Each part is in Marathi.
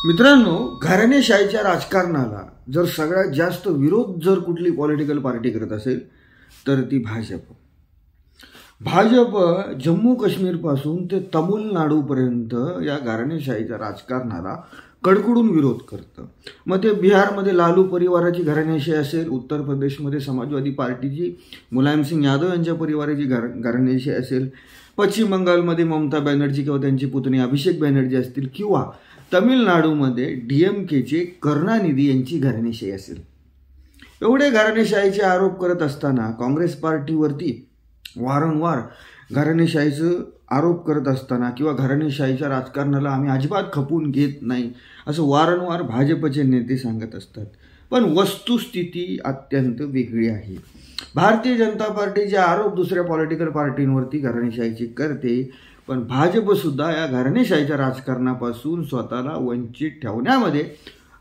मित्रांनो, घराणेशाहीच्या राजकारणाला जर सगळ्यात जास्त विरोध जर कुठली पॉलिटिकल पार्टी करत असेल तर ती भाजप. भाजप जम्मू काश्मीरपासून ते तमिळनाडूपर्यंत या घराणेशाहीच्या राजकारणाला कडकडून विरोध करतं. मग ते बिहारमध्ये लालू परिवाराची घराणेशाही असेल, उत्तर प्रदेशमध्ये समाजवादी पार्टीची मुलायमसिंग यादव यांच्या परिवाराची घराणेशाही असेल, पश्चिम बंगालमध्ये ममता बॅनर्जी किंवा त्यांची पुतणी अभिषेक बॅनर्जी असतील, किंवा तमिळनाडूमध्ये DMKचे करुणानिधी यांची घराणेशाही असेल. एवढे घराणेशाहीचे आरोप करत असताना काँग्रेस पार्टीवरती वारंवार घराणेशाहीचं आरोप करत असताना किंवा घराणेशाहीच्या राजकारणाला आम्ही अजिबात खपून घेत नाही असं वारंवार भाजपचे नेते सांगत असतात. पण वस्तुस्थिती अत्यंत वेगळी आहे. भारतीय जनता पार्टीचे आरोप दुसऱ्या पॉलिटिकल पार्टींवरती घराणेशाहीचे करते, पण भाजपसुद्धा या घराणेशाहीच्या राजकारणापासून स्वतःला वंचित ठेवण्यामध्ये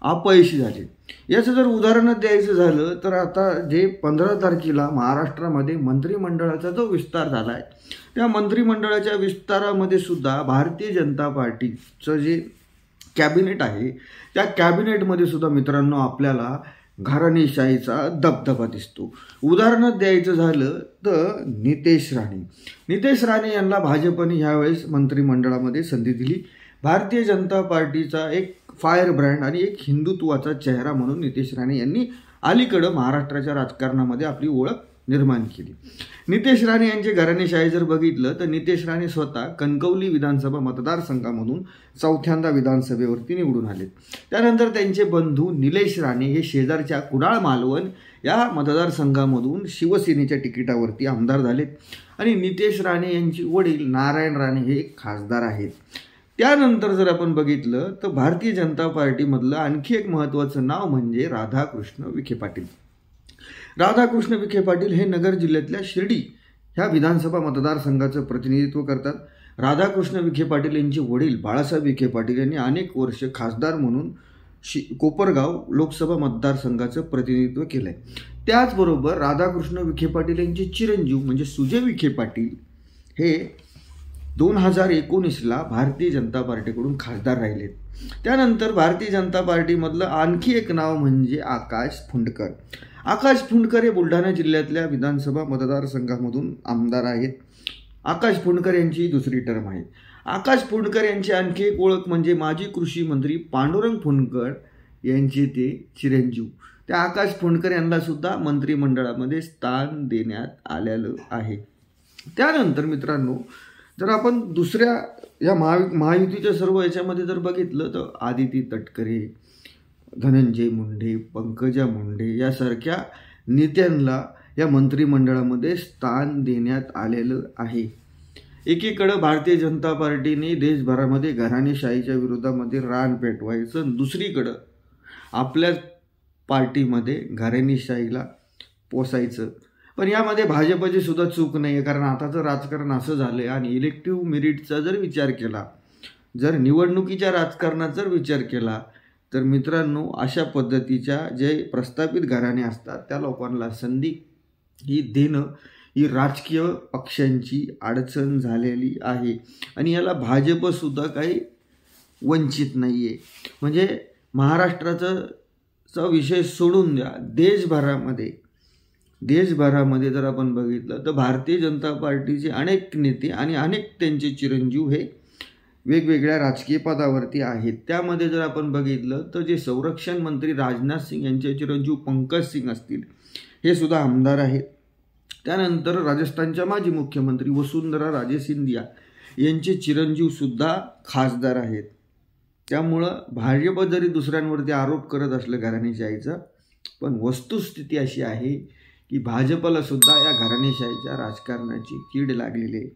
अपयशी झाले. याचं जर उदाहरण द्यायचं झालं तर आता जे 15 तारखेला महाराष्ट्रामध्ये मंत्रिमंडळाचा जो विस्तार झाला आहे, त्या मंत्रिमंडळाच्या विस्तारामध्ये सुद्धा भारतीय जनता पार्टीचं जे कॅबिनेट आहे त्या कॅबिनेटमध्ये सुद्धा मित्रांनो आपल्याला घराणेशाहीचा दबदबा दिसतो. उदाहरण द्यायचं झालं तर नितेश राणे यांना भाजपने यावेळेस मंत्रिमंडळामध्ये संधी दिली. भारतीय जनता पार्टीचा एक फायर ब्रँड आणि एक हिंदुत्वाचा चेहरा म्हणून नितेश राणे यांनी अलीकडं महाराष्ट्राच्या राजकारणामध्ये आपली ओळख निर्माण केली. नितेश राणे यांचे घराणेशाही जर बघितलं तर नितेश राणे स्वतः कणकवली विधानसभा मतदारसंघामधून 4थ्यांदा विधानसभेवरती निवडून आलेत. त्यानंतर त्यांचे बंधू निलेश राणे हे शेजारच्या कुडाळ मालवण या मतदारसंघामधून शिवसेनेच्या तिकिटावरती आमदार झालेत आणि नितेश राणे यांचे वडील नारायण राणे हे खासदार आहेत. त्यानंतर जर आपण बघितलं तर भारतीय जनता पार्टीमधलं आणखी एक महत्त्वाचं नाव म्हणजे राधाकृष्ण विखे पाटील. राधाकृष्ण विखे पाटील हे नगर जिल्ह्यातल्या शिर्डी ह्या विधानसभा मतदारसंघाचं प्रतिनिधित्व करतात. राधाकृष्ण विखे पाटील यांचे वडील बाळासाहेब विखे पाटील यांनी अनेक वर्ष खासदार म्हणून कोपरगाव लोकसभा मतदारसंघाचं प्रतिनिधित्व केलं आहे. त्याचबरोबर राधाकृष्ण विखे पाटील यांचे चिरंजीव म्हणजे सुजय विखे पाटील हे 2019ला भारतीय जनता पार्टीकडून खासदार राहिलेत. त्यानंतर भारतीय जनता पार्टीमधलं आणखी एक नाव म्हणजे आकाश फुंडकर. आकाश फुंडकर हे बुलढाणा जिल्ह्यातल्या विधानसभा मतदारसंघामधून आमदार आहेत. आकाश फुंडकर यांची दुसरी टर्म आहे. आकाश फुंडकर यांची आणखी एक ओळख म्हणजे माजी कृषी मंत्री पांडुरंग फुंडकर यांचे ते चिरंजीव. त्या आकाश फुंडकर यांना सुद्धा मंत्रिमंडळामध्ये स्थान देण्यात आलेलं आहे. त्यानंतर मित्रांनो जर आपण दुसऱ्या या महायुतीच्या सर्व याच्यामध्ये जर बघितलं तर आदिती तटकरे, धनंजय मुंडे, पंकजा मुंडे यासारख्या नेत्यांना या मंत्रिमंडळामध्ये स्थान देण्यात आलेलं आहे. एकीकडं भारतीय जनता पार्टीने देशभरामध्ये घराणेशाहीच्या विरोधामध्ये रान पेटवायचं, दुसरीकडं आपल्या पार्टीमध्ये घराणेशाहीला पोसायचं. पण यामध्ये भाजपची सुद्धा चूक नाही आहे, कारण आताचं राजकारण असं झालं आहे आणि इलेक्टिव्ह मेरिटचा जर विचार केला, जर निवडणुकीच्या राजकारणात जर विचार केला तर मित्रांनो अशा पद्धतीच्या जे प्रस्थापित घराणे असतात त्या लोकांना संधी ही देणं ही राजकीय पक्षांची अडचण झालेली आहे आणि याला भाजपसुद्धा काही वंचित नाही आहे. म्हणजे महाराष्ट्राचा विषय सोडून द्या, देशभरामध्ये जर आपण बघितलं तर भारतीय जनता पार्टीचे अनेक नेते आणि अनेक त्यांचे चिरंजीव हे वेगवेगळ्या राजकीय पदावरती आहेत. त्यामध्ये जर आपण बघितलं तर जे संरक्षण मंत्री राजनाथ सिंग यांचे चिरंजीव पंकज सिंग असतील हे सुद्धा आमदार आहेत. त्यानंतर राजस्थानच्या माजी मुख्यमंत्री वसुंधरा राजे सिंधिया यांचे चिरंजीवसुद्धा खासदार आहेत. त्यामुळं भाजप जरी दुसऱ्यांवरती आरोप करत असलं घराणेशाहीचा, पण वस्तुस्थिती अशी आहे की भाजपला सुद्धा या घराणेशाहीच्या राजकारणाची कीड लागलेली आहे.